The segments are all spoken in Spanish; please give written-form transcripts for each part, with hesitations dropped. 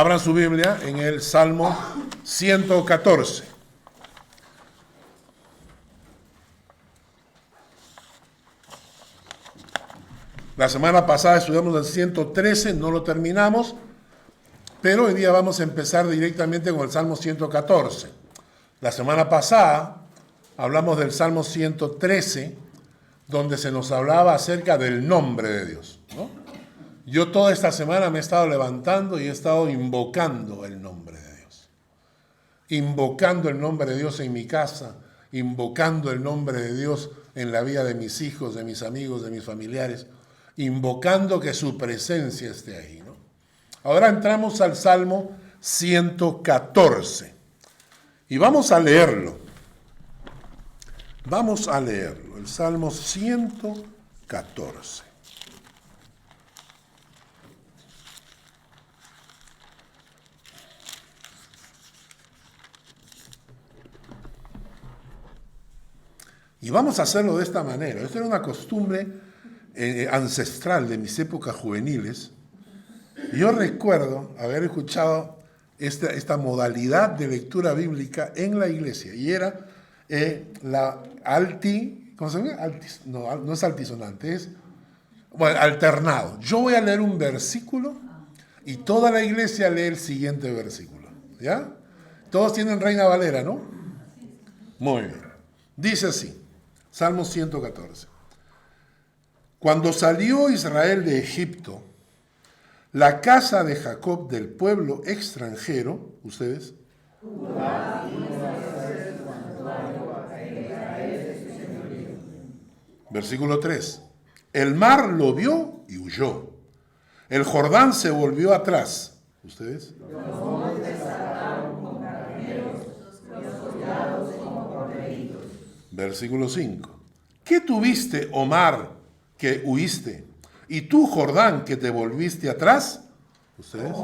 Abran su Biblia en el Salmo 114. La semana pasada estudiamos el 113, no lo terminamos, pero hoy día vamos a empezar directamente con el Salmo 114. La semana pasada hablamos del Salmo 113, donde se nos hablaba acerca del nombre de Dios, ¿no? Yo toda esta semana me he estado levantando y he estado invocando el nombre de Dios. Invocando el nombre de Dios en mi casa, invocando el nombre de Dios en la vida de mis hijos, de mis amigos, de mis familiares, invocando que su presencia esté ahí, ¿no? Ahora entramos al Salmo 114 y vamos a leerlo. Vamos a leerlo, el Salmo 114. Y vamos a hacerlo de esta manera. Esta era una costumbre ancestral de mis épocas juveniles. Yo recuerdo haber escuchado esta modalidad de lectura bíblica en la iglesia. Y era la ¿cómo se llama? No es altisonante, es alternado. Yo voy a leer un versículo y toda la iglesia lee el siguiente versículo. ¿Ya? Todos tienen Reina Valera, ¿no? Muy bien. Dice así. Salmo 114. Cuando salió Israel de Egipto, la casa de Jacob del pueblo extranjero, ustedes, versículo 3, el mar lo vio y huyó, el Jordán se volvió atrás, ustedes, versículo 5. ¿Qué tuviste, oh mar, que huiste? ¿Y tú, Jordán, que te volviste atrás? ¿Ustedes?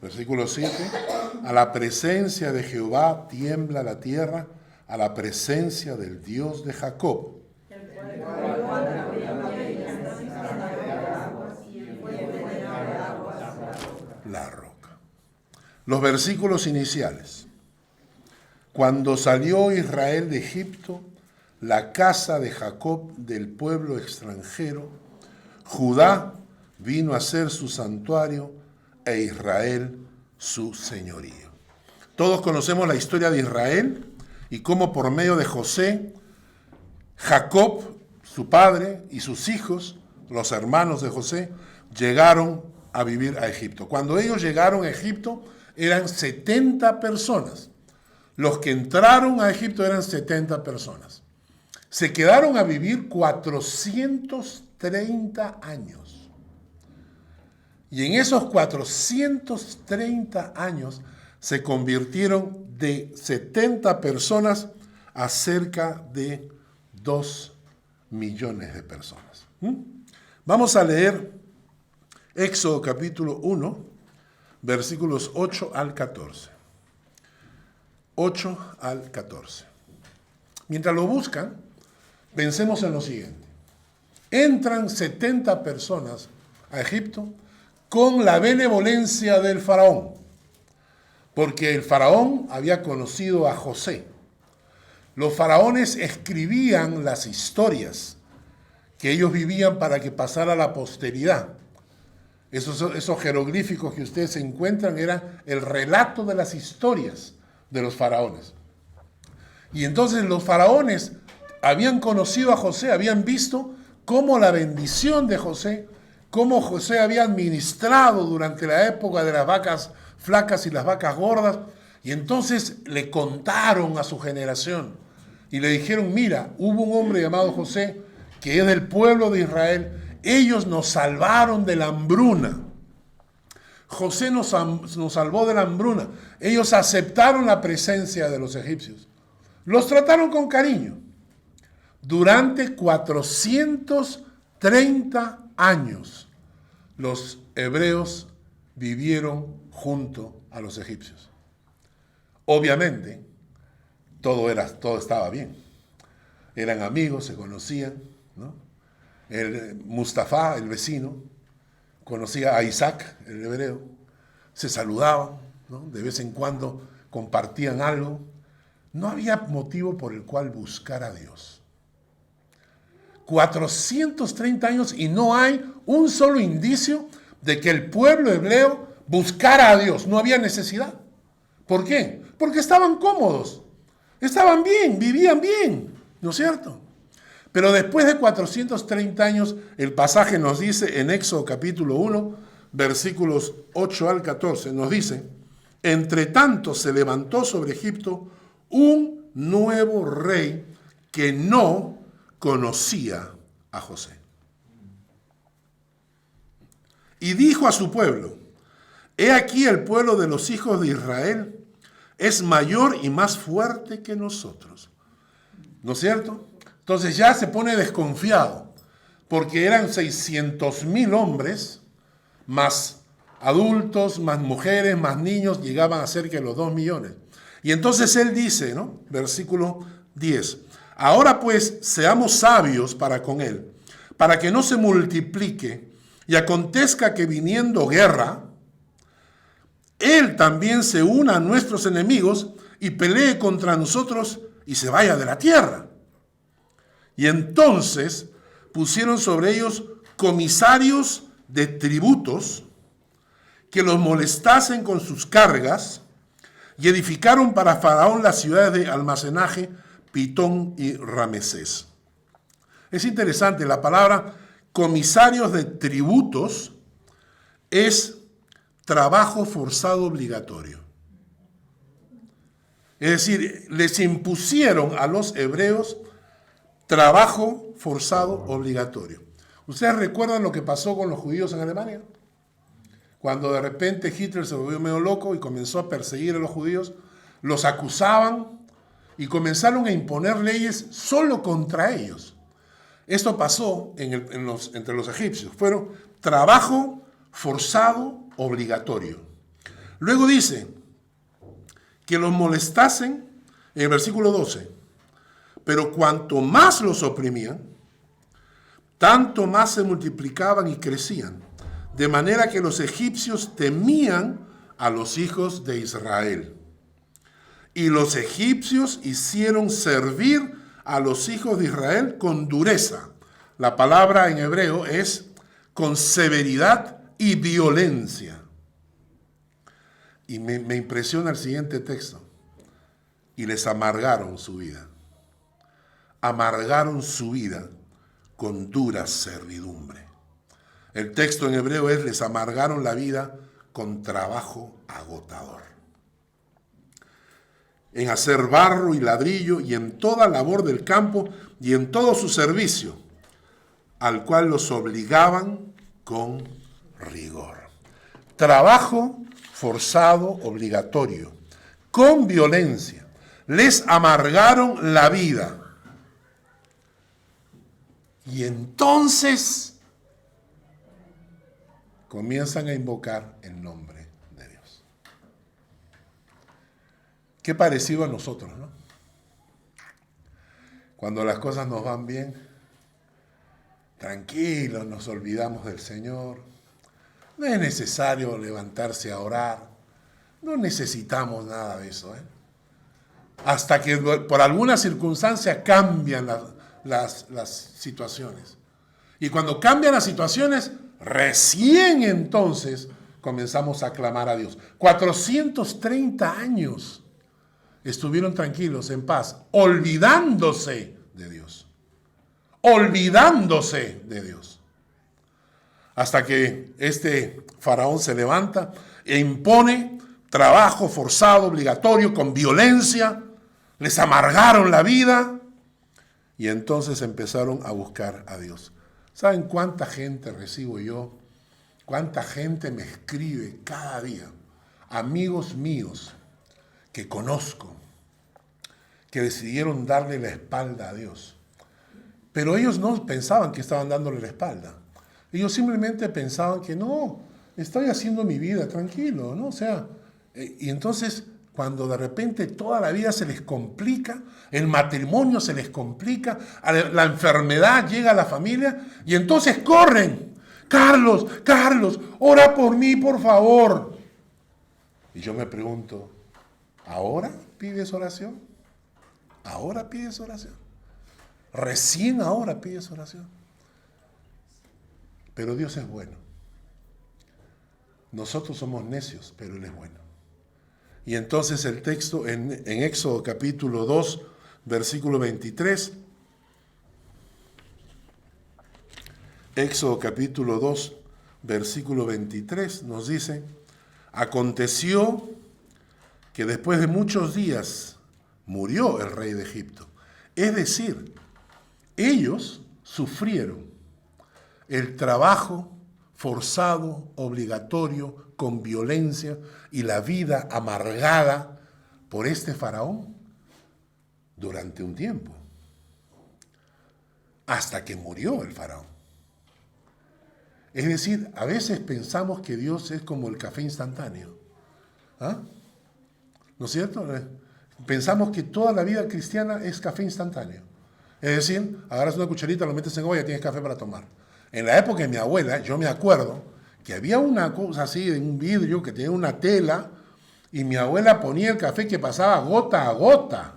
Versículo 7. A la presencia de Jehová tiembla la tierra, a la presencia del Dios de Jacob. La roca. Los versículos iniciales. Cuando salió Israel de Egipto, la casa de Jacob del pueblo extranjero, Judá vino a ser su santuario e Israel su señorío. Todos conocemos la historia de Israel y cómo por medio de José, Jacob, su padre, y sus hijos, los hermanos de José, llegaron a vivir a Egipto. Cuando ellos llegaron a Egipto, eran 70 personas. Los que entraron a Egipto eran 70 personas. Se quedaron a vivir 430 años. Y en esos 430 años se convirtieron de 70 personas a cerca de 2 millones de personas. Vamos a leer Éxodo capítulo 1, versículos 8 al 14. 8 al 14. Mientras lo buscan, pensemos en lo siguiente. Entran 70 personas a Egipto con la benevolencia del faraón, porque el faraón había conocido a José. Los faraones escribían las historias que ellos vivían para que pasara a la posteridad. Esos jeroglíficos que ustedes encuentran eran el relato de las historias de los faraones. Y entonces los faraones habían conocido a José, habían visto cómo la bendición de José, cómo José había administrado durante la época de las vacas flacas y las vacas gordas, y entonces le contaron a su generación y le dijeron: mira, hubo un hombre llamado José que es del pueblo de Israel. Ellos nos salvaron de la hambruna. José nos salvó de la hambruna. Ellos aceptaron la presencia de los egipcios. Los trataron con cariño. Durante 430 años, los hebreos vivieron junto a los egipcios. Obviamente, todo estaba bien. Eran amigos, se conocían, ¿no? El Mustafa, el vecino, conocía a Isaac, el hebreo, se saludaban, ¿no? De vez en cuando compartían algo. No había motivo por el cual buscar a Dios. 430 años y no hay un solo indicio de que el pueblo hebreo buscara a Dios. No había necesidad. ¿Por qué? Porque estaban cómodos, estaban bien, vivían bien, ¿no es cierto? Pero después de 430 años, el pasaje nos dice en Éxodo capítulo 1, versículos 8 al 14, nos dice: entre tanto se levantó sobre Egipto un nuevo rey que no conocía a José. Y dijo a su pueblo: he aquí el pueblo de los hijos de Israel es mayor y más fuerte que nosotros. ¿No es cierto? Entonces ya se pone desconfiado, porque eran 600,000 hombres, más adultos, más mujeres, más niños, llegaban a cerca de los 2 millones. Y entonces él dice, ¿no? Versículo 10, ahora pues seamos sabios para con él, para que no se multiplique, y acontezca que viniendo guerra, él también se una a nuestros enemigos y pelee contra nosotros y se vaya de la tierra. Y entonces pusieron sobre ellos comisarios de tributos que los molestasen con sus cargas, y edificaron para Faraón las ciudades de almacenaje Pitón y Ramesés. Es interesante, la palabra comisarios de tributos es trabajo forzado obligatorio. Es decir, les impusieron a los hebreos trabajo forzado obligatorio. ¿Ustedes recuerdan lo que pasó con los judíos en Alemania? Cuando de repente Hitler se volvió medio loco y comenzó a perseguir a los judíos, los acusaban y comenzaron a imponer leyes solo contra ellos. Esto pasó entre los egipcios. Fueron trabajo forzado obligatorio. Luego dice que los molestasen en el versículo 12. Pero cuanto más los oprimían, tanto más se multiplicaban y crecían, de manera que los egipcios temían a los hijos de Israel. Y los egipcios hicieron servir a los hijos de Israel con dureza. La palabra en hebreo es con severidad y violencia. Y me impresiona el siguiente texto. Y les amargaron su vida. Amargaron su vida con dura servidumbre. El texto en hebreo es: les amargaron la vida con trabajo agotador. En hacer barro y ladrillo y en toda labor del campo y en todo su servicio, al cual los obligaban con rigor. Trabajo forzado obligatorio, con violencia. Les amargaron la vida. Y entonces comienzan a invocar el nombre de Dios. Qué parecido a nosotros, ¿no? Cuando las cosas nos van bien, tranquilos, nos olvidamos del Señor. No es necesario levantarse a orar. No necesitamos nada de eso, ¿eh? Hasta que por alguna circunstancia cambian las situaciones. Y cuando cambian las situaciones, recién entonces comenzamos a clamar a Dios. 430 años estuvieron tranquilos, en paz, olvidándose de Dios. Olvidándose de Dios. Hasta que este faraón se levanta e impone trabajo forzado, obligatorio, con violencia. Les amargaron la vida. Y entonces empezaron a buscar a Dios. ¿Saben cuánta gente recibo yo? ¿Cuánta gente me escribe cada día? Amigos míos que conozco, que decidieron darle la espalda a Dios. Pero ellos no pensaban que estaban dándole la espalda. Ellos simplemente pensaban que no, estoy haciendo mi vida tranquilo, ¿no? O sea, y entonces cuando de repente toda la vida se les complica, el matrimonio se les complica, la enfermedad llega a la familia y entonces corren. Carlos, ora por mí, por favor. Y yo me pregunto, ¿ahora pides oración? ¿Ahora pides oración? Recién ahora pides oración. Pero Dios es bueno. Nosotros somos necios, pero Él es bueno. Y entonces el texto en Éxodo capítulo 2, versículo 23. Éxodo capítulo 2, versículo 23 nos dice: aconteció que después de muchos días murió el rey de Egipto. Es decir, ellos sufrieron el trabajo forzado, obligatorio, con violencia y la vida amargada por este faraón durante un tiempo, hasta que murió el faraón. Es decir, a veces pensamos que Dios es como el café instantáneo. ¿Ah? ¿No es cierto? Pensamos que toda la vida cristiana es café instantáneo. Es decir, agarras una cucharita, lo metes en olla y tienes café para tomar. En la época de mi abuela, yo me acuerdo que había una cosa así, de un vidrio que tenía una tela, y mi abuela ponía el café que pasaba gota a gota.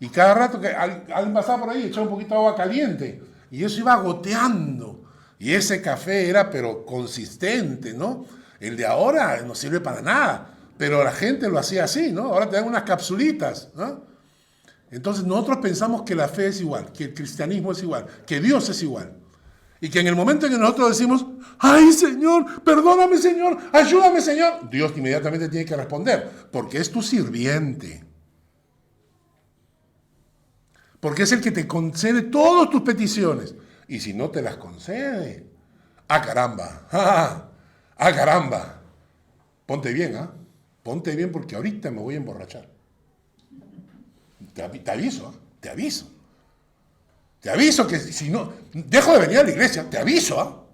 Y cada rato que alguien pasaba por ahí, echaba un poquito de agua caliente, y eso iba goteando. Y ese café era pero consistente, ¿no? El de ahora no sirve para nada, pero la gente lo hacía así, ¿no? Ahora te dan unas capsulitas, ¿no? Entonces nosotros pensamos que la fe es igual, que el cristianismo es igual, que Dios es igual. Y que en el momento en que nosotros decimos, ¡ay, Señor, perdóname, Señor, ayúdame, Señor!, Dios inmediatamente tiene que responder, porque es tu sirviente. Porque es el que te concede todas tus peticiones. Y si no te las concede, ¡ah, caramba! ¡Ah, caramba! Ponte bien, ¿ah? Ponte bien porque ahorita me voy a emborrachar. Te aviso, ¿ah? Te aviso. Te aviso que si no, dejo de venir a la iglesia, te aviso, ¿ah?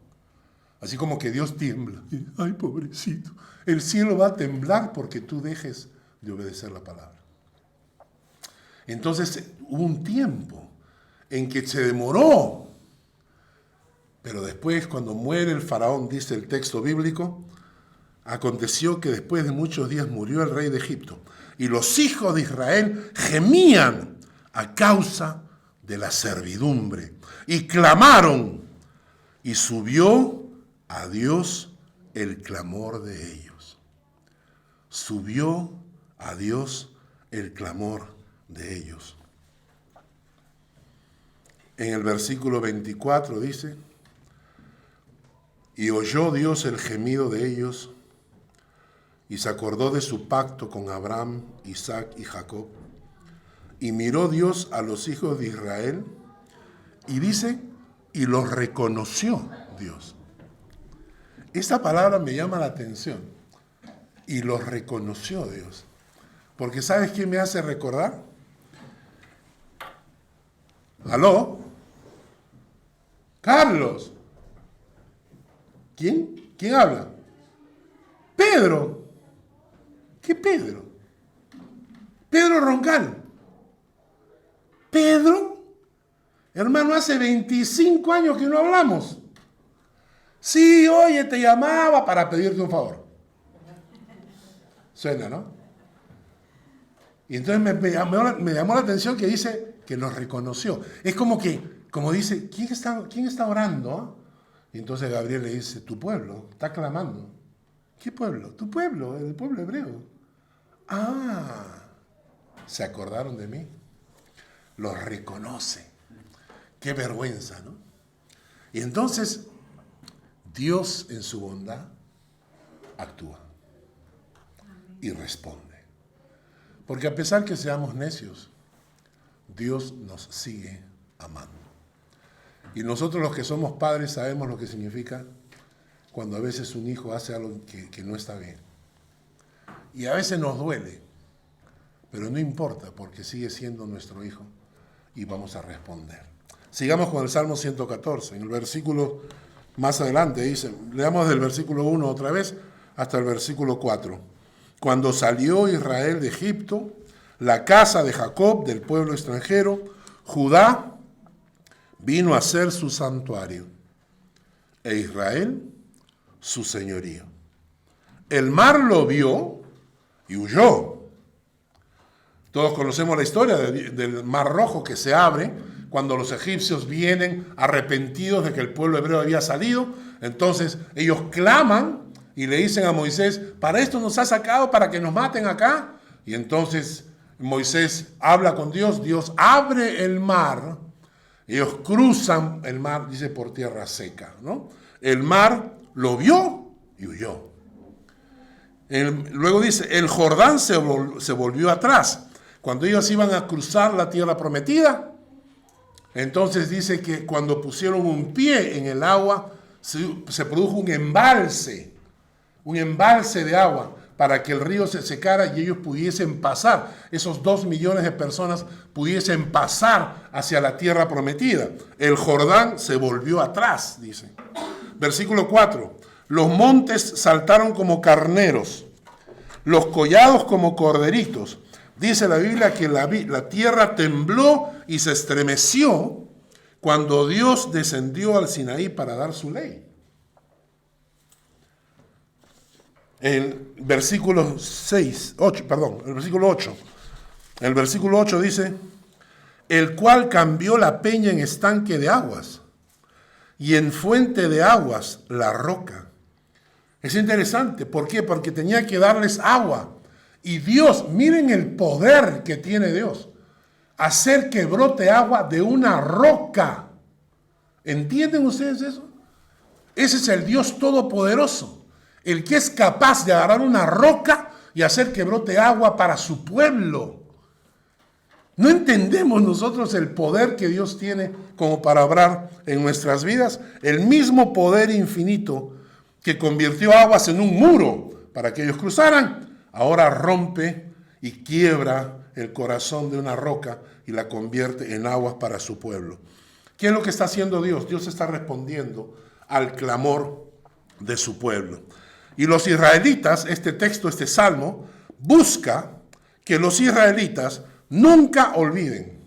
Así como que Dios tiembla. Ay, pobrecito. El cielo va a temblar porque tú dejes de obedecer la palabra. Entonces hubo un tiempo en que se demoró. Pero después, cuando muere el faraón, dice el texto bíblico, aconteció que después de muchos días murió el rey de Egipto. Y los hijos de Israel gemían a causa de la servidumbre. Y clamaron. Y subió a Dios el clamor de ellos. Subió a Dios el clamor de ellos. En el versículo 24 dice: y oyó Dios el gemido de ellos, y se acordó de su pacto con Abraham, Isaac y Jacob. Y miró Dios a los hijos de Israel, y dice, y los reconoció Dios. Esta palabra me llama la atención. Y los reconoció Dios. Porque ¿sabes qué me hace recordar? ¿Aló? Carlos. ¿Quién? ¿Quién habla? Pedro. ¿Qué Pedro? Pedro Roncal. Pedro, hermano, hace 25 años que no hablamos. Sí, oye, te llamaba para pedirte un favor. Suena, ¿no? Y entonces me llamó la atención que dice que nos reconoció. Es como dice, ¿quién está orando? Y entonces Gabriel le dice, tu pueblo está clamando. ¿Qué pueblo? Tu pueblo, el pueblo hebreo. Ah, se acordaron de mí. Los reconoce. Qué vergüenza, ¿no? Y entonces Dios en su bondad actúa y responde. Porque a pesar que seamos necios, Dios nos sigue amando. Y nosotros los que somos padres sabemos lo que significa cuando a veces un hijo hace algo que no está bien. Y a veces nos duele, pero no importa porque sigue siendo nuestro hijo y vamos a responder. Sigamos con el Salmo 114, en el versículo más adelante dice, leamos del versículo 1 otra vez hasta el versículo 4. cuando salió Israel de Egipto, la casa de Jacob, del pueblo extranjero, Judá vino a ser su santuario, e Israel su señorío. El mar lo vio y huyó. Todos conocemos la historia del Mar Rojo que se abre cuando los egipcios vienen arrepentidos de que el pueblo hebreo había salido. Entonces ellos claman y le dicen a Moisés, para esto nos ha sacado, para que nos maten acá. Y entonces Moisés habla con Dios, Dios abre el mar, ellos cruzan el mar, dice, por tierra seca, ¿no? El mar lo vio y huyó. Luego dice, el Jordán se volvió atrás. Cuando ellos iban a cruzar la tierra prometida, entonces dice que cuando pusieron un pie en el agua, se produjo un embalse de agua para que el río se secara y ellos pudiesen pasar, esos 2 millones de personas pudiesen pasar hacia la tierra prometida. El Jordán se volvió atrás, dice. Versículo 4, los montes saltaron como carneros, los collados como corderitos. Dice la Biblia que la tierra tembló y se estremeció cuando Dios descendió al Sinaí para dar su ley. El versículo 8. El versículo 8 dice, el cual cambió la peña en estanque de aguas y en fuente de aguas la roca. Es interesante, ¿por qué? Porque tenía que darles agua. Y Dios, miren el poder que tiene Dios, hacer que brote agua de una roca. ¿Entienden ustedes eso? Ese es el Dios todopoderoso, el que es capaz de agarrar una roca y hacer que brote agua para su pueblo. ¿No entendemos nosotros el poder que Dios tiene como para obrar en nuestras vidas? El mismo poder infinito que convirtió aguas en un muro para que ellos cruzaran, ahora rompe y quiebra el corazón de una roca y la convierte en aguas para su pueblo. ¿Qué es lo que está haciendo Dios? Dios está respondiendo al clamor de su pueblo. Y los israelitas, este texto, este salmo, busca que los israelitas nunca olviden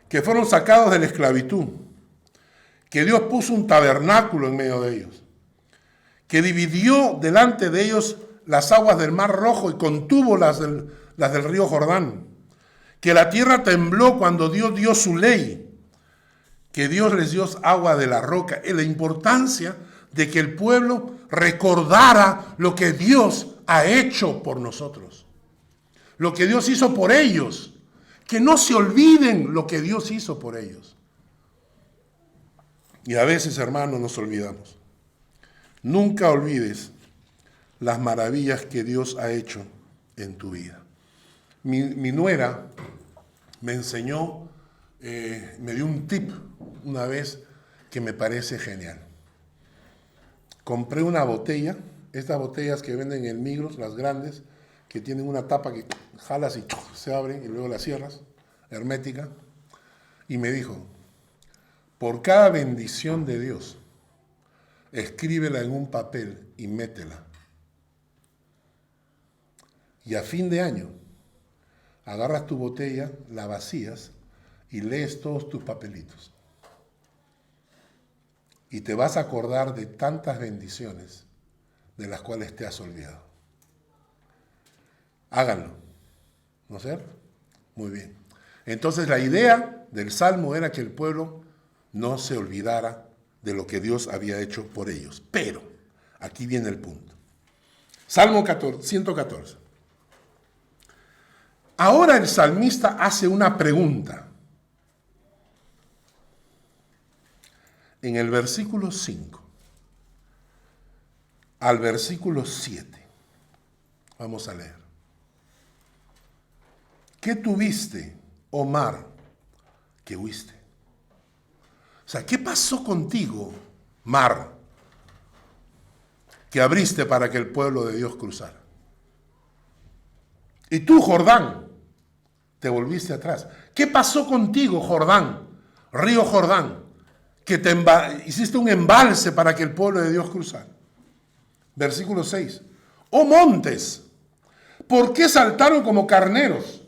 que fueron sacados de la esclavitud, que Dios puso un tabernáculo en medio de ellos, que dividió delante de ellos las aguas del Mar Rojo y contuvo las del río Jordán, que la tierra tembló cuando Dios dio su ley, que Dios les dio agua de la roca, y la importancia de que el pueblo recordara lo que Dios ha hecho por nosotros, lo que Dios hizo por ellos, que no se olviden lo que Dios hizo por ellos. Y a veces, hermanos, nos olvidamos. Nunca olvides las maravillas que Dios ha hecho en tu vida. Mi nuera me enseñó, me dio un tip una vez que me parece genial. Compré una botella, estas botellas que venden en el Migros, las grandes, que tienen una tapa que jalas y se abren y luego la cierras, hermética, y me dijo, por cada bendición de Dios, escríbela en un papel y métela. Y a fin de año, agarras tu botella, la vacías y lees todos tus papelitos. Y te vas a acordar de tantas bendiciones de las cuales te has olvidado. Háganlo, ¿no es cierto? Muy bien. Entonces la idea del Salmo era que el pueblo no se olvidara de lo que Dios había hecho por ellos. Pero, aquí viene el punto. Salmo 114. Ahora el salmista hace una pregunta. En el versículo 5 al versículo 7. Vamos a leer. ¿Qué tuviste, oh mar, que huiste? O sea, ¿qué pasó contigo, mar, que abriste para que el pueblo de Dios cruzara? Y tú, Jordán, te volviste atrás. ¿Qué pasó contigo, Jordán, río Jordán, que hiciste un embalse para que el pueblo de Dios cruzara? Versículo 6. Oh montes, ¿Por qué saltaron como carneros?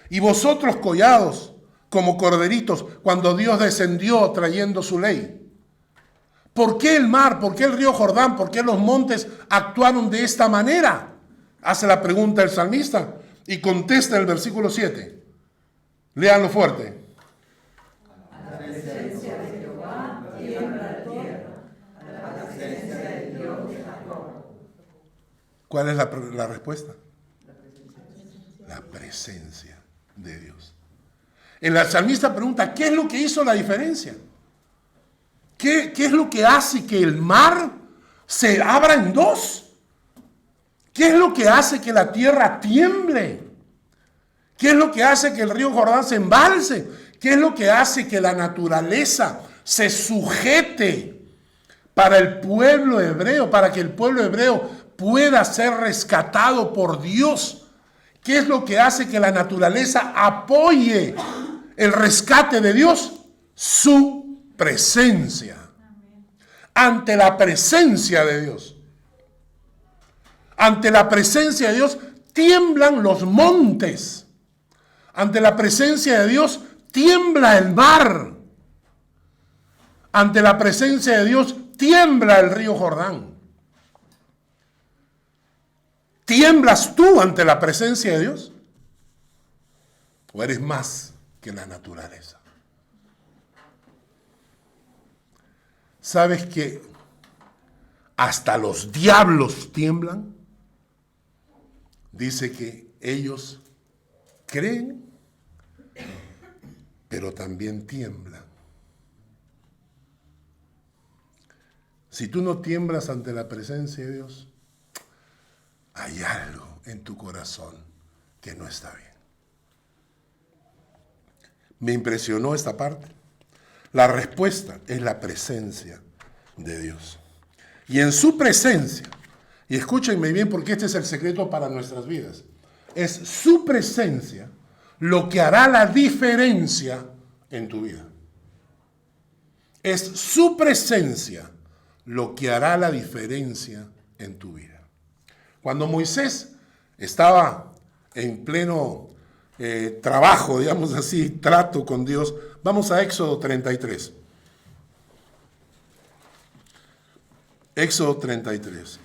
Y vosotros collados como corderitos cuando Dios descendió trayendo su ley. ¿Por qué el mar? ¿Por qué el río Jordán? ¿Por qué los montes actuaron de esta manera? Hace la pregunta el salmista y contesta el versículo 7. Léanlo fuerte. La presencia de Jehová tiembla la tierra, la presencia de Dios de Jacob. ¿Cuál es la respuesta? La presencia de Dios. El salmista pregunta, ¿qué es lo que hizo la diferencia? ¿Qué es lo que hace que el mar se abra en dos? ¿Qué es lo que hace que la tierra tiemble? ¿Qué es lo que hace que el río Jordán se embalse? ¿Qué es lo que hace que la naturaleza se sujete para el pueblo hebreo, para que el pueblo hebreo pueda ser rescatado por Dios? ¿Qué es lo que hace que la naturaleza apoye el rescate de Dios? Su presencia. Ante la presencia de Dios. Ante la presencia de Dios tiemblan los montes. Ante la presencia de Dios tiembla el mar. Ante la presencia de Dios tiembla el río Jordán. ¿Tiemblas tú ante la presencia de Dios? ¿O eres más que la naturaleza? ¿Sabes que hasta los diablos tiemblan? Dice que ellos creen, pero también tiemblan. Si tú no tiemblas ante la presencia de Dios, hay algo en tu corazón que no está bien. Me impresionó esta parte. La respuesta es la presencia de Dios. Y en su presencia, y escúchenme bien porque este es el secreto para nuestras vidas, es su presencia lo que hará la diferencia en tu vida. Es su presencia lo que hará la diferencia en tu vida. Cuando Moisés estaba en pleno trabajo, digamos así, trato con Dios, vamos a Éxodo 33. Éxodo 33.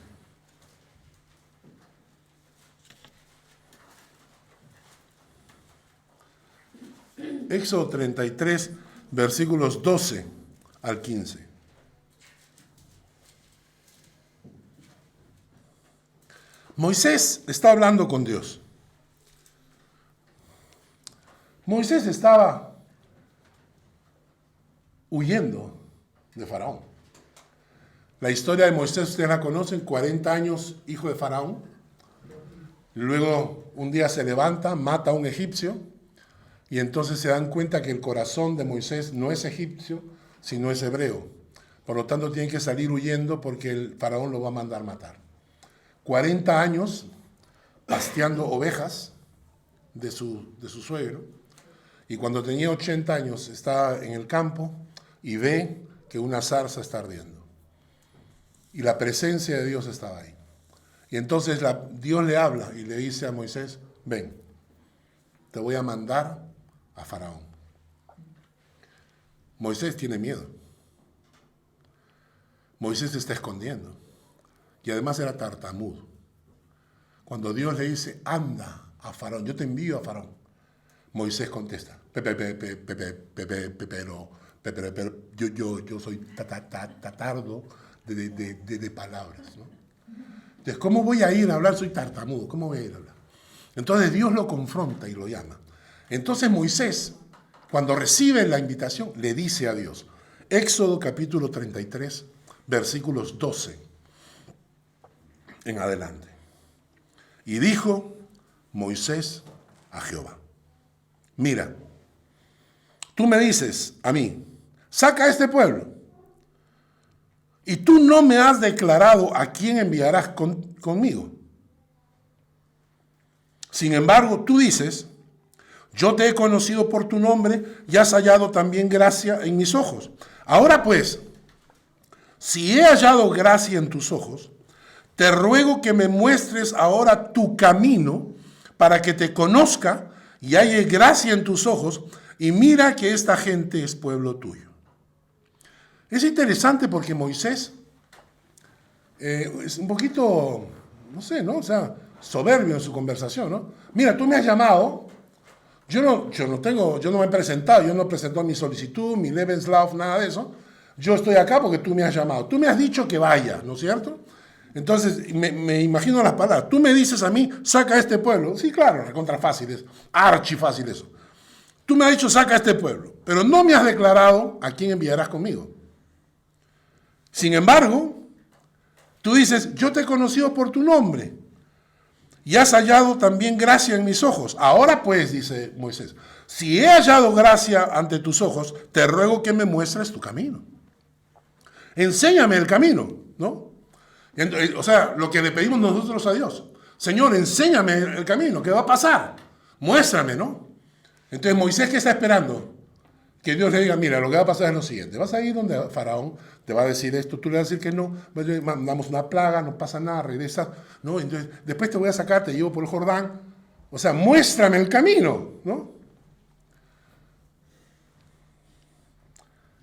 Éxodo 33, versículos 12 al 15. Moisés está hablando con Dios. Moisés estaba huyendo de Faraón. La historia de Moisés, ustedes la conocen, 40 años hijo de Faraón. Luego un día se levanta, mata a un egipcio y entonces se dan cuenta que el corazón de Moisés no es egipcio, sino es hebreo. Por lo tanto, tienen que salir huyendo porque el Faraón lo va a mandar matar. 40 años pasteando ovejas de su suegro, y cuando tenía 80 años está en el campo y ve que una zarza está ardiendo. Y la presencia de Dios estaba ahí. Y entonces Dios le habla y le dice a Moisés, ven, te voy a mandar a Faraón. Moisés tiene miedo. Moisés se está escondiendo. Y además era tartamudo. Cuando Dios le dice, anda a Faraón, yo te envío a Faraón, Moisés contesta, pero yo soy tatardo de palabras, ¿no? Entonces, ¿cómo voy a ir a hablar? Soy tartamudo, ¿cómo voy a ir a hablar? Entonces Dios lo confronta y lo llama. Entonces Moisés, cuando recibe la invitación, le dice a Dios, Éxodo capítulo 33, versículos 12 en adelante. Y dijo Moisés a Jehová, mira, tú me dices a mí, saca a este pueblo, y tú no me has declarado a quién enviarás conmigo. Sin embargo, tú dices, yo te he conocido por tu nombre y has hallado también gracia en mis ojos. Ahora pues, si he hallado gracia en tus ojos, te ruego que me muestres ahora tu camino para que te conozca y halle gracia en tus ojos, y mira que esta gente es pueblo tuyo. Es interesante porque Moisés es un poquito, no sé, ¿no? O sea, soberbio en su conversación, ¿no? Mira, tú me has llamado, yo no me he presentado, yo no presento mi solicitud, mi Lebenslauf, nada de eso. Yo estoy acá porque tú me has llamado. Tú me has dicho que vaya, ¿no es cierto? Entonces, me imagino las palabras. Tú me dices a mí, saca a este pueblo. Sí, claro, recontra fácil es, archi fácil eso. Tú me has dicho, saca a este pueblo, pero no me has declarado a quién enviarás conmigo. Sin embargo, tú dices, yo te he conocido por tu nombre y has hallado también gracia en mis ojos. Ahora pues, dice Moisés, si he hallado gracia ante tus ojos, te ruego que me muestres tu camino. Enséñame el camino, ¿no? O sea, lo que le pedimos nosotros a Dios. Señor, enséñame el camino, ¿qué va a pasar? Muéstrame, ¿no? Entonces, Moisés, ¿qué está esperando? Que Dios le diga, mira, lo que va a pasar es lo siguiente. Vas a ir donde Faraón te va a decir esto, tú le vas a decir que no, mandamos una plaga, no pasa nada, regresas, ¿no? Entonces, después te voy a sacar, te llevo por el Jordán. O sea, muéstrame el camino, ¿no?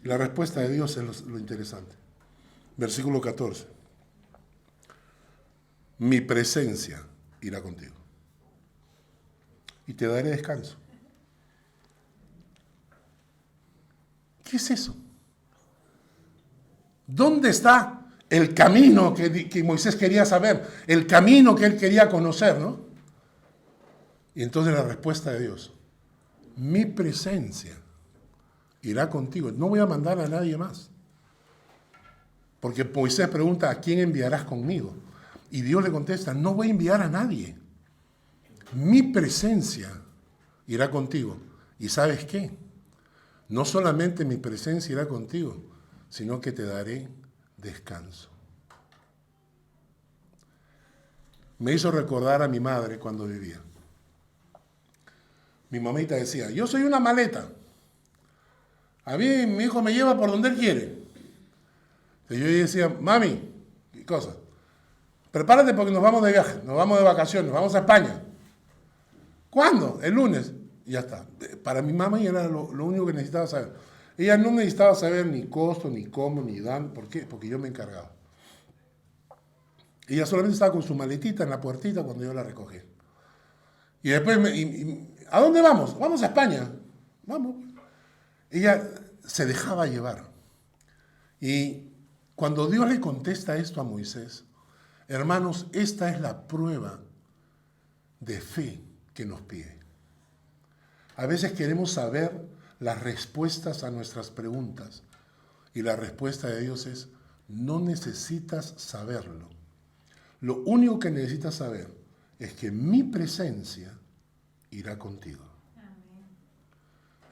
Y la respuesta de Dios es lo interesante. Versículo 14. Mi presencia irá contigo y te daré descanso. ¿Qué es eso? ¿Dónde está el camino que Moisés quería saber? El camino que él quería conocer, ¿no? Y entonces la respuesta de Dios, mi presencia irá contigo. No voy a mandar a nadie más. Porque Moisés pregunta, ¿a quién enviarás conmigo? Y Dios le contesta, no voy a enviar a nadie. Mi presencia irá contigo. ¿Y sabes qué? No solamente mi presencia irá contigo, sino que te daré descanso. Me hizo recordar a mi madre cuando vivía. Mi mamita decía, yo soy una maleta. A mí mi hijo me lleva por donde él quiere. Y yo decía, mami, ¿qué cosa? Prepárate porque nos vamos de viaje, nos vamos de vacaciones, vamos a España. ¿Cuándo? El lunes. Y ya está. Para mi mamá era lo único que necesitaba saber. Ella no necesitaba saber ni costo, ni cómo, ni dan. ¿Por qué? Porque yo me encargaba. Ella solamente estaba con su maletita en la puertita cuando yo la recogí. Y después, ¿a dónde vamos? Vamos a España. Vamos. Ella se dejaba llevar. Y cuando Dios le contesta esto a Moisés, hermanos, esta es la prueba de fe que nos pide. A veces queremos saber las respuestas a nuestras preguntas y la respuesta de Dios es, no necesitas saberlo. Lo único que necesitas saber es que mi presencia irá contigo. Amén.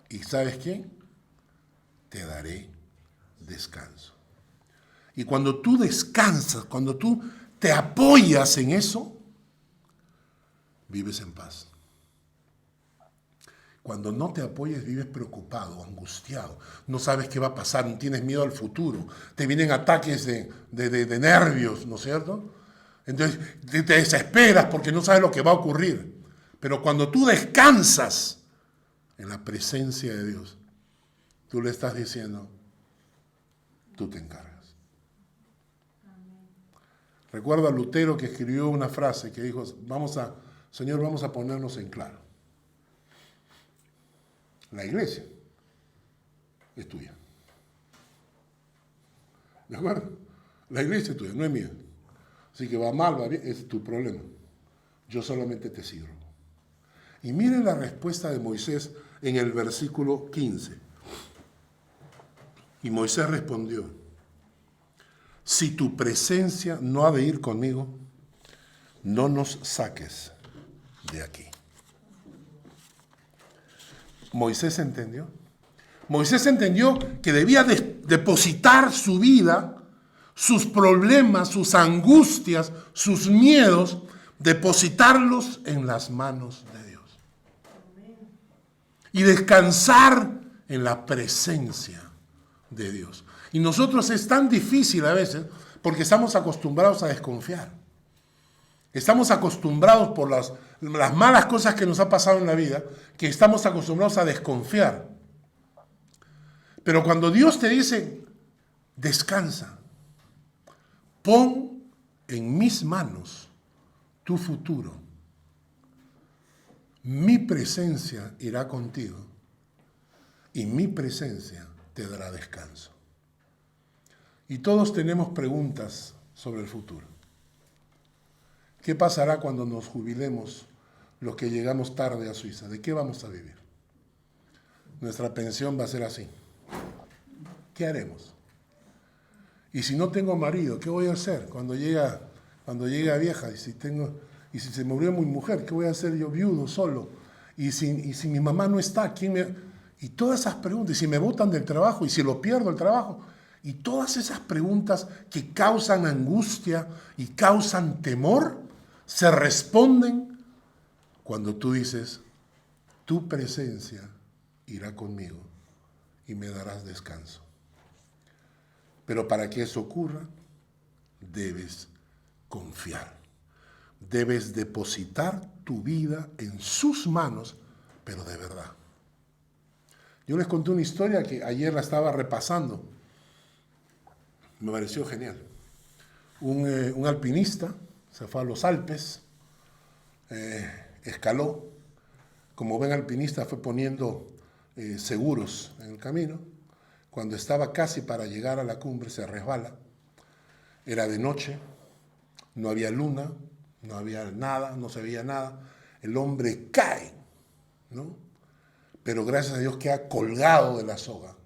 ¿Y sabes qué? Te daré descanso. Y cuando tú descansas, cuando tú te apoyas en eso, vives en paz. Cuando no te apoyas, vives preocupado, angustiado. No sabes qué va a pasar, no tienes miedo al futuro. Te vienen ataques de nervios, ¿no es cierto? Entonces te desesperas porque no sabes lo que va a ocurrir. Pero cuando tú descansas en la presencia de Dios, tú le estás diciendo, tú te encargas. Recuerdo a Lutero que escribió una frase que dijo, Señor, vamos a ponernos en claro. La iglesia es tuya. ¿De acuerdo? La iglesia es tuya, no es mía. Así que va mal, va bien, es tu problema. Yo solamente te sirvo. Y miren la respuesta de Moisés en el versículo 15. Y Moisés respondió, si tu presencia no ha de ir conmigo, no nos saques de aquí. Moisés entendió. Moisés entendió que debía depositar su vida, sus problemas, sus angustias, sus miedos, depositarlos en las manos de Dios. Y descansar en la presencia de Dios. Y nosotros es tan difícil a veces porque estamos acostumbrados a desconfiar. Estamos acostumbrados por las malas cosas que nos ha pasado en la vida, que estamos acostumbrados a desconfiar. Pero cuando Dios te dice, descansa, pon en mis manos tu futuro, mi presencia irá contigo y mi presencia te dará descanso. Y todos tenemos preguntas sobre el futuro. ¿Qué pasará cuando nos jubilemos los que llegamos tarde a Suiza? ¿De qué vamos a vivir? Nuestra pensión va a ser así. ¿Qué haremos? Y si no tengo marido, ¿qué voy a hacer cuando llegue a vieja? Y si se murió mi mujer, ¿qué voy a hacer yo viudo, solo? Y si mi mamá no está, ¿quién me...? Y todas esas preguntas, y si me botan del trabajo, y si lo pierdo el trabajo, y todas esas preguntas que causan angustia y causan temor, se responden cuando tú dices, tu presencia irá conmigo y me darás descanso. Pero para que eso ocurra, debes confiar. Debes depositar tu vida en sus manos, pero de verdad. Yo les conté una historia que ayer la estaba repasando. Me pareció genial. Un alpinista se fue a los Alpes, escaló. Como buen alpinista fue poniendo seguros en el camino. Cuando estaba casi para llegar a la cumbre se resbala. Era de noche, no había luna, no había nada, no se veía nada. El hombre cae, ¿no? Pero gracias a Dios queda colgado de la soga.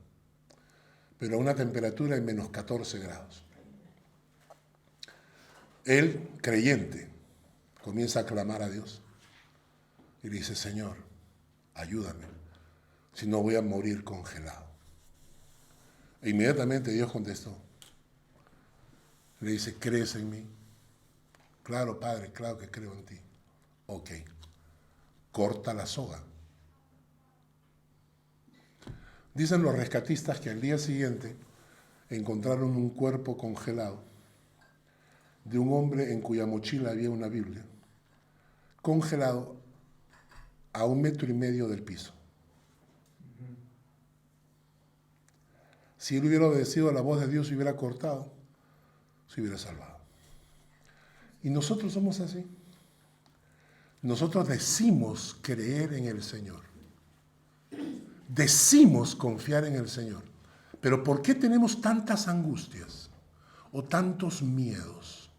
Pero a una temperatura de menos 14 grados. Él, creyente, comienza a clamar a Dios y le dice, Señor, ayúdame, si no voy a morir congelado. E inmediatamente Dios contestó. Le dice, ¿crees en mí? Claro, Padre, claro que creo en ti. Ok, corta la soga. Dicen los rescatistas que al día siguiente encontraron un cuerpo congelado de un hombre en cuya mochila había una Biblia, congelado a 1,5 metros del piso. Si él hubiera obedecido a la voz de Dios y hubiera cortado, se hubiera salvado. Y nosotros somos así. Nosotros decimos creer en el Señor. Decimos confiar en el Señor. Pero ¿por qué tenemos tantas angustias o tantos miedos?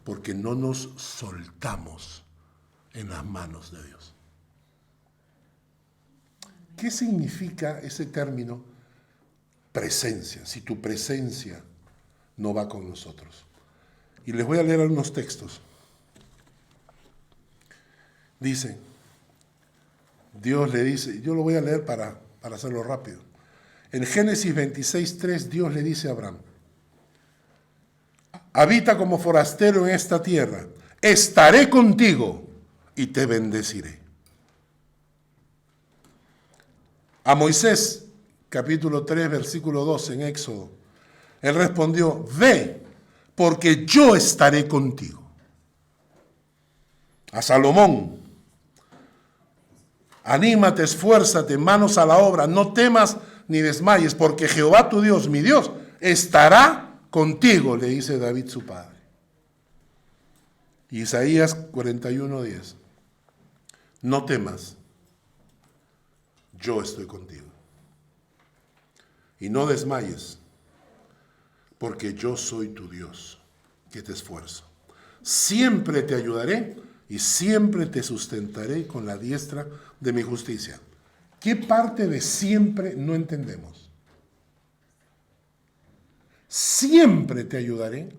Porque no nos soltamos en las manos de Dios. ¿Qué significa ese término presencia? Si tu presencia no va con nosotros. Y les voy a leer algunos textos. Dice, Dios le dice, yo lo voy a leer para hacerlo rápido. En Génesis 26:3 Dios le dice a Abraham, habita como forastero en esta tierra, estaré contigo y te bendeciré. A Moisés, capítulo 3, versículo 2 en Éxodo, él respondió, ve, porque yo estaré contigo. A Salomón, anímate, esfuérzate, manos a la obra, no temas ni desmayes, porque Jehová tu Dios, mi Dios, estará contigo, le dice David su padre. Isaías 41:10. No temas, yo estoy contigo. Y no desmayes, porque yo soy tu Dios, que te esfuerzo. Siempre te ayudaré y siempre te sustentaré con la diestra de mi justicia. ¿Qué parte de siempre no entendemos? Siempre te ayudaré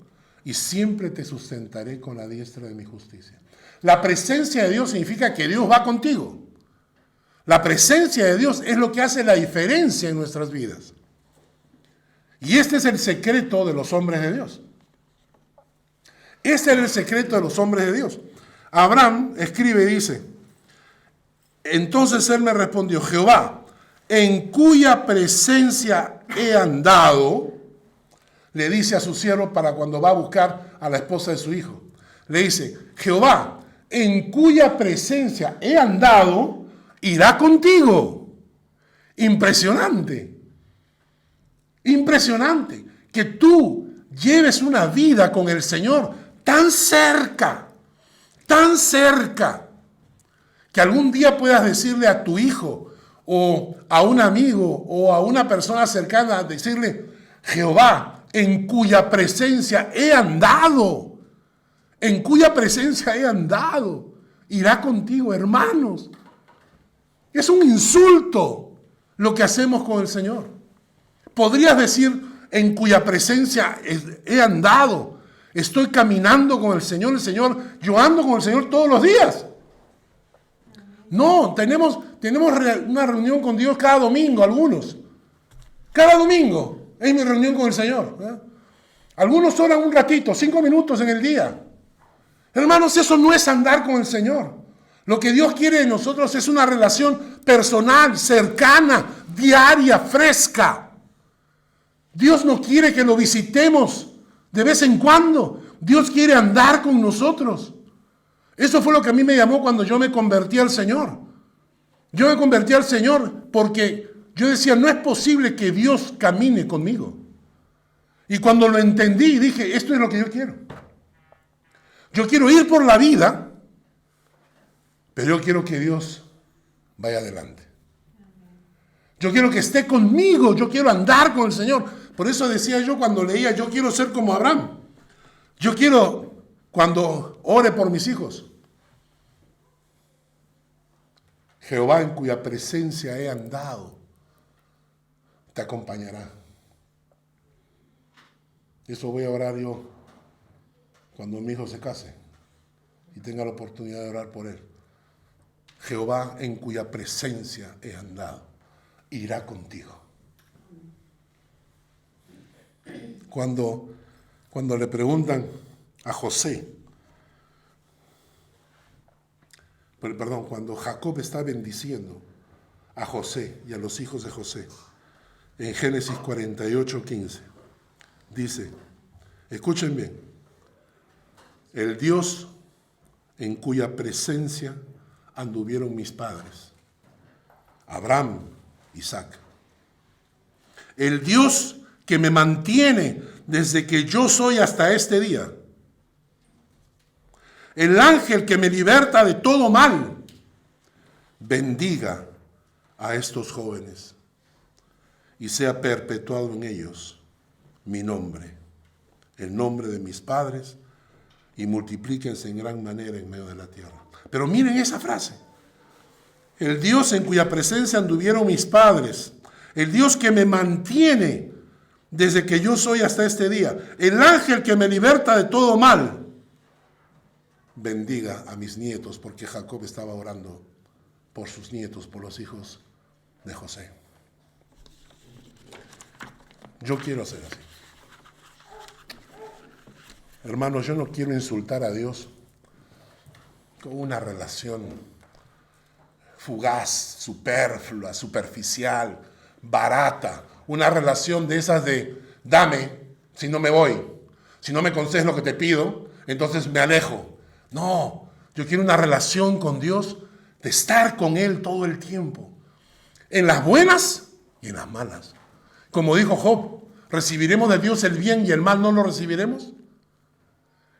y siempre te sustentaré con la diestra de mi justicia. La presencia de Dios significa que Dios va contigo. La presencia de Dios es lo que hace la diferencia en nuestras vidas. Y este es el secreto de los hombres de Dios. Este era el secreto de los hombres de Dios. Abraham escribe y dice, entonces él me respondió, Jehová, en cuya presencia he andado, le dice a su siervo para cuando va a buscar a la esposa de su hijo. Le dice, Jehová, en cuya presencia he andado, irá contigo. Impresionante. Impresionante que tú lleves una vida con el Señor tan cerca, que algún día puedas decirle a tu hijo o a un amigo o a una persona cercana, decirle, Jehová, en cuya presencia he andado, irá contigo, hermanos. Es un insulto lo que hacemos con el Señor. Podrías decir, en cuya presencia he andado, estoy caminando con el Señor, yo ando con el Señor todos los días. No, tenemos una reunión con Dios cada domingo, algunos. Cada domingo es mi reunión con el Señor. Algunos oran un ratito, 5 minutos en el día. Hermanos, eso no es andar con el Señor. Lo que Dios quiere de nosotros es una relación personal, cercana, diaria, fresca. Dios no quiere que lo visitemos de vez en cuando. Dios quiere andar con nosotros. Eso fue lo que a mí me llamó cuando yo me convertí al Señor. Yo me convertí al Señor porque yo decía, no es posible que Dios camine conmigo. Y cuando lo entendí, dije, esto es lo que yo quiero. Yo quiero ir por la vida, pero yo quiero que Dios vaya adelante. Yo quiero que esté conmigo, yo quiero andar con el Señor. Por eso decía yo cuando leía, yo quiero ser como Abraham. Yo quiero, cuando ore por mis hijos, Jehová en cuya presencia he andado, te acompañará. Eso voy a orar yo cuando mi hijo se case y tenga la oportunidad de orar por él. Jehová en cuya presencia he andado, irá contigo. Cuando le preguntan a José, cuando Jacob está bendiciendo a José y a los hijos de José, en Génesis 48:15, dice, escuchen bien, el Dios en cuya presencia anduvieron mis padres, Abraham, Isaac. El Dios que me mantiene desde que yo soy hasta este día. El ángel que me liberta de todo mal. Bendiga a estos jóvenes y sea perpetuado en ellos mi nombre, el nombre de mis padres, y multiplíquense en gran manera en medio de la tierra. Pero miren esa frase. El Dios en cuya presencia anduvieron mis padres, el Dios que me mantiene desde que yo soy hasta este día, el ángel que me liberta de todo mal, bendiga a mis nietos, porque Jacob estaba orando por sus nietos, por los hijos de José. Yo quiero ser así. Hermanos, yo no quiero insultar a Dios con una relación fugaz, superflua, superficial, barata, una relación de esas de dame, si no me voy, si no me concedes lo que te pido, entonces me alejo. No, yo quiero una relación con Dios, de estar con Él todo el tiempo, en las buenas y en las malas. Como dijo Job, ¿recibiremos de Dios el bien y el mal no lo recibiremos?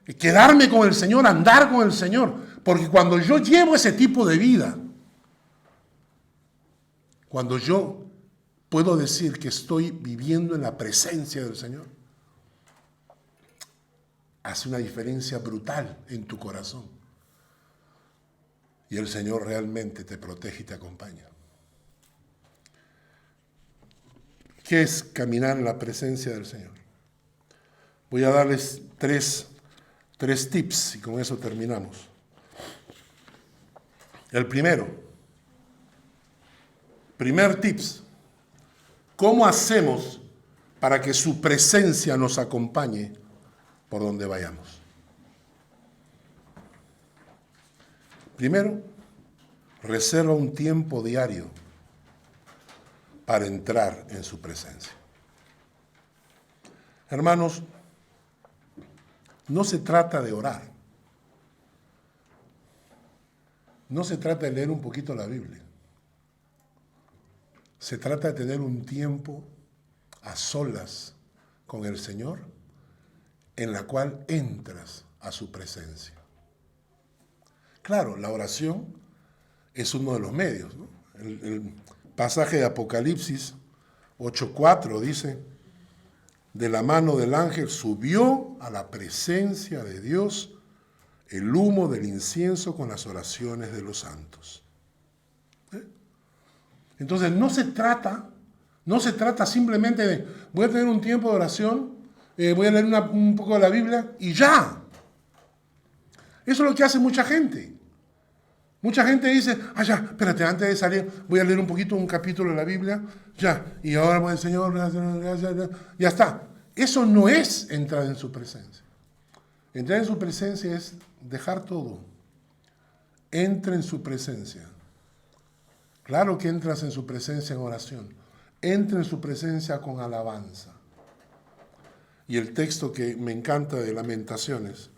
Y quedarme con el Señor, andar con el Señor, porque cuando yo llevo ese tipo de vida, cuando yo puedo decir que estoy viviendo en la presencia del Señor, hace una diferencia brutal en tu corazón. Y el Señor realmente te protege y te acompaña. ¿Qué es caminar en la presencia del Señor? Voy a darles tres tips y con eso terminamos. El primer tips, ¿cómo hacemos para que su presencia nos acompañe por donde vayamos? Primero, reserva un tiempo diario para entrar en su presencia. Hermanos, no se trata de orar, no se trata de leer un poquito la Biblia. Se trata de tener un tiempo a solas con el Señor en la cual entras a su presencia. Claro, la oración es uno de los medios, ¿no? El pasaje de Apocalipsis 8:4 dice: de la mano del ángel subió a la presencia de Dios el humo del incienso con las oraciones de los santos. Entonces no se trata simplemente de voy a tener un tiempo de oración, voy a leer un poco de la Biblia y ya. Eso es lo que hace mucha gente. Mucha gente dice, ya, espérate, antes de salir voy a leer un poquito un capítulo de la Biblia, ya, y ahora voy al Señor, ya está. Eso no es entrar en su presencia. Entrar en su presencia es dejar todo. Entra en su presencia. Claro que entras en su presencia en oración. Entra en su presencia con alabanza. Y el texto que me encanta de Lamentaciones: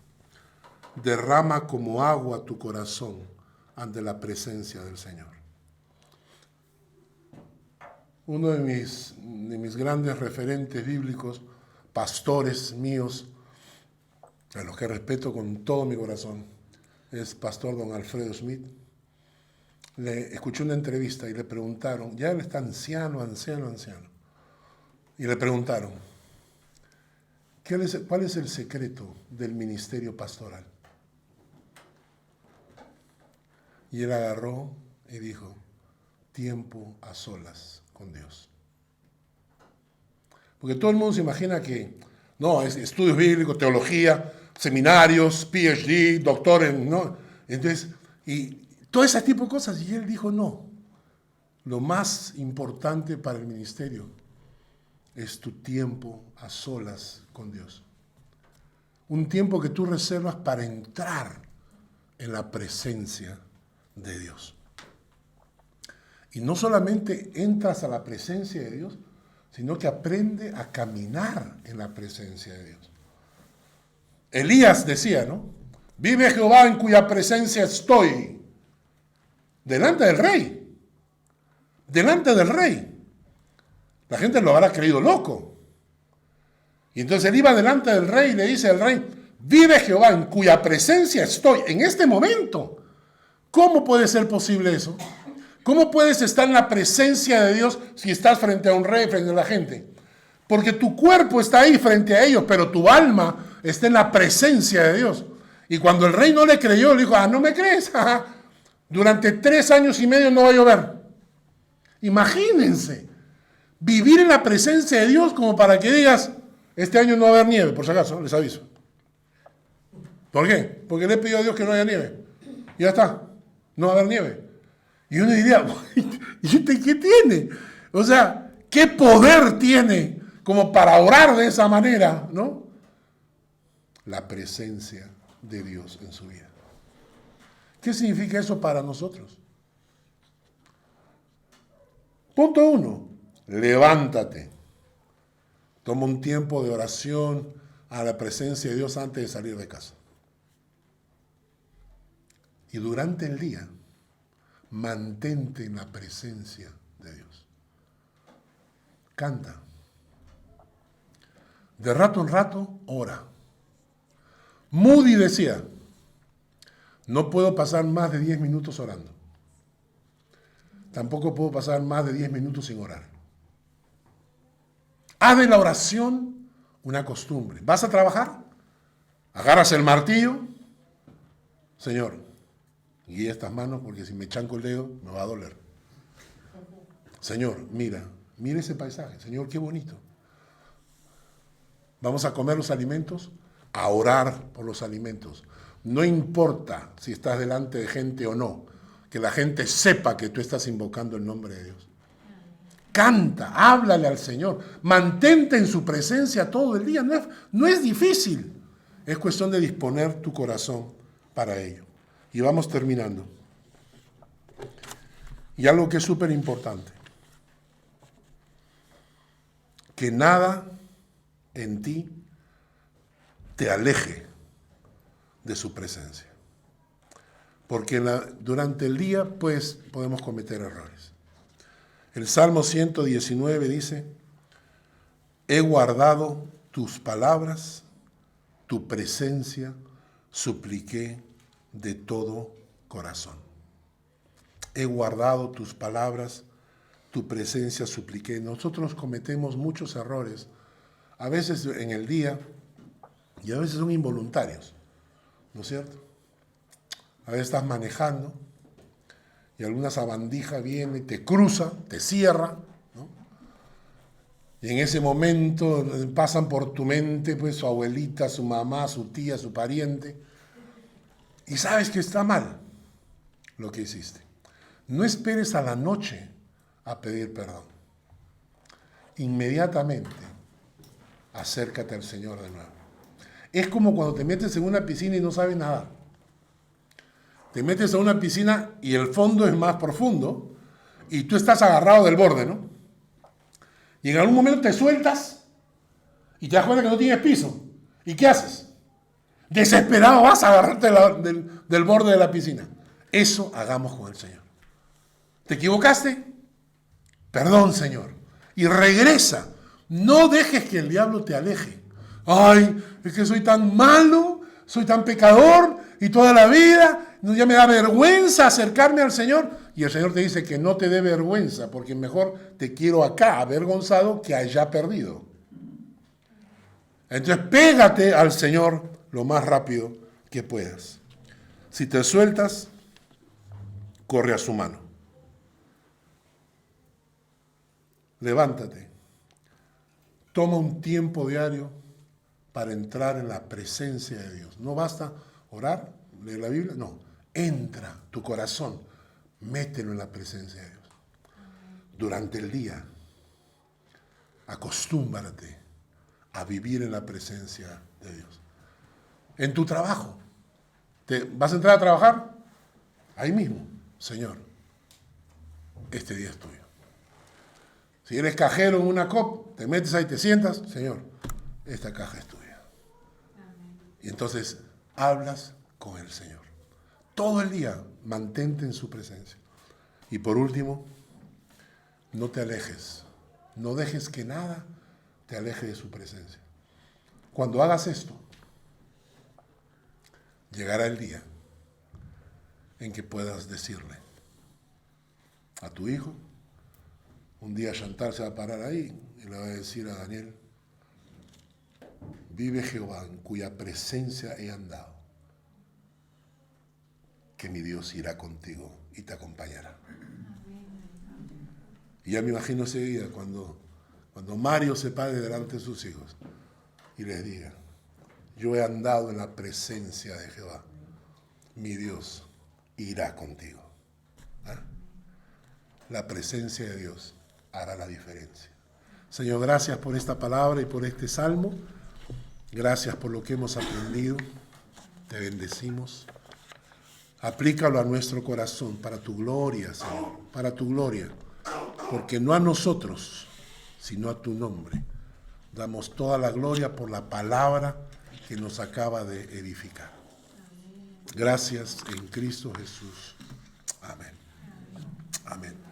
derrama como agua tu corazón ante la presencia del Señor. Uno de mis grandes referentes bíblicos, pastores míos, a los que respeto con todo mi corazón, es pastor don Alfredo Smith. Le escuché una entrevista y le preguntaron, ya él está anciano, y le preguntaron, ¿cuál es el secreto del ministerio pastoral? Y él agarró y dijo, tiempo a solas con Dios. Porque todo el mundo se imagina que, no, es estudios bíblicos, teología, seminarios, PhD, doctor ¿no? Entonces, y todo ese tipo de cosas. Y él dijo, no, lo más importante para el ministerio es tu tiempo a solas con Dios. Un tiempo que tú reservas para entrar en la presencia de Dios. Y no solamente entras a la presencia de Dios, sino que aprende a caminar en la presencia de Dios. Elías decía, ¿no? Vive Jehová en cuya presencia estoy. Delante del rey. Delante del rey. La gente lo habrá creído loco. Y entonces él iba delante del rey y le dice al rey, vive Jehová en cuya presencia estoy en este momento. ¿Cómo puede ser posible eso? ¿Cómo puedes estar en la presencia de Dios si estás frente a un rey, frente a la gente? Porque tu cuerpo está ahí frente a ellos, pero tu alma está en la presencia de Dios. Y cuando el rey no le creyó, le dijo, ¿no me crees? Durante 3 años y medio no va a llover. Imagínense, vivir en la presencia de Dios como para que digas, este año no va a haber nieve, por si acaso, les aviso. ¿Por qué? Porque le he pedido a Dios que no haya nieve. Y ya está, no va a haber nieve. Y uno diría, ¿y qué tiene? O sea, ¿qué poder tiene como para orar de esa manera, no? La presencia de Dios en su vida. ¿Qué significa eso para nosotros? Punto 1, levántate. Toma un tiempo de oración a la presencia de Dios antes de salir de casa. Y durante el día, mantente en la presencia de Dios. Canta. De rato en rato, ora. Moody decía, no puedo pasar más de 10 minutos orando. Tampoco puedo pasar más de 10 minutos sin orar. Haz de la oración una costumbre. ¿Vas a trabajar? Agarras el martillo. Señor, guía estas manos porque si me chanco el dedo me va a doler. Señor, mira ese paisaje. Señor, qué bonito. Vamos a comer los alimentos, a orar por los alimentos. No importa si estás delante de gente o no, que la gente sepa que tú estás invocando el nombre de Dios. Canta, háblale al Señor, mantente en su presencia todo el día. No es difícil, es cuestión de disponer tu corazón para ello. Y vamos terminando. Y algo que es súper importante, que nada en ti te aleje de su presencia. porque durante el día pues podemos cometer errores. El Salmo 119 dice: he guardado tus palabras, tu presencia supliqué de todo corazón. He guardado tus palabras, tu presencia supliqué. Nosotros cometemos muchos errores, a veces en el día, y a veces son involuntarios, ¿no es cierto? A veces estás manejando y alguna sabandija viene y te cruza, te cierra, ¿no? Y en ese momento pasan por tu mente pues su abuelita, su mamá, su tía, su pariente, y sabes que está mal lo que hiciste. No esperes a la noche a pedir perdón. Inmediatamente acércate al Señor de nuevo. Es como cuando te metes en una piscina y no sabes nadar. Te metes a una piscina y el fondo es más profundo y tú estás agarrado del borde, ¿no? Y en algún momento te sueltas y te das cuenta que no tienes piso. ¿Y qué haces? Desesperado vas a agarrarte del borde de la piscina. Eso hagamos con el Señor. ¿Te equivocaste? Perdón, Señor. Y regresa. No dejes que el diablo te aleje. Ay, es que soy tan malo, soy tan pecador y toda la vida ya me da vergüenza acercarme al Señor. Y el Señor te dice que no te dé vergüenza, porque mejor te quiero acá avergonzado que allá perdido. Entonces pégate al Señor lo más rápido que puedas. Si te sueltas, corre a su mano. Levántate. Toma un tiempo diario para entrar en la presencia de Dios. No basta orar, leer la Biblia, no. Entra tu corazón, mételo en la presencia de Dios. Durante el día, acostúmbrate a vivir en la presencia de Dios. En tu trabajo, ¿vas a entrar a trabajar? Ahí mismo, Señor, este día es tuyo. Si eres cajero en una COP, te metes ahí, te sientas, Señor, esta caja es tuya. Y entonces hablas con el Señor. Todo el día mantente en su presencia. Y por último, no te alejes. No dejes que nada te aleje de su presencia. Cuando hagas esto, llegará el día en que puedas decirle a tu hijo, un día Chantal se va a parar ahí y le va a decir a Daniel: vive Jehová en cuya presencia he andado, que mi Dios irá contigo y te acompañará. Y ya me imagino ese día cuando Mario se pare delante de sus hijos y les diga: yo he andado en la presencia de Jehová, mi Dios irá contigo. ¿Ah? La presencia de Dios hará la diferencia. Señor, gracias por esta palabra y por este salmo. Gracias por lo que hemos aprendido. Te bendecimos. Aplícalo a nuestro corazón para tu gloria, Señor, para tu gloria. Porque no a nosotros, sino a tu nombre damos toda la gloria por la palabra que nos acaba de edificar. Gracias en Cristo Jesús. Amén. Amén.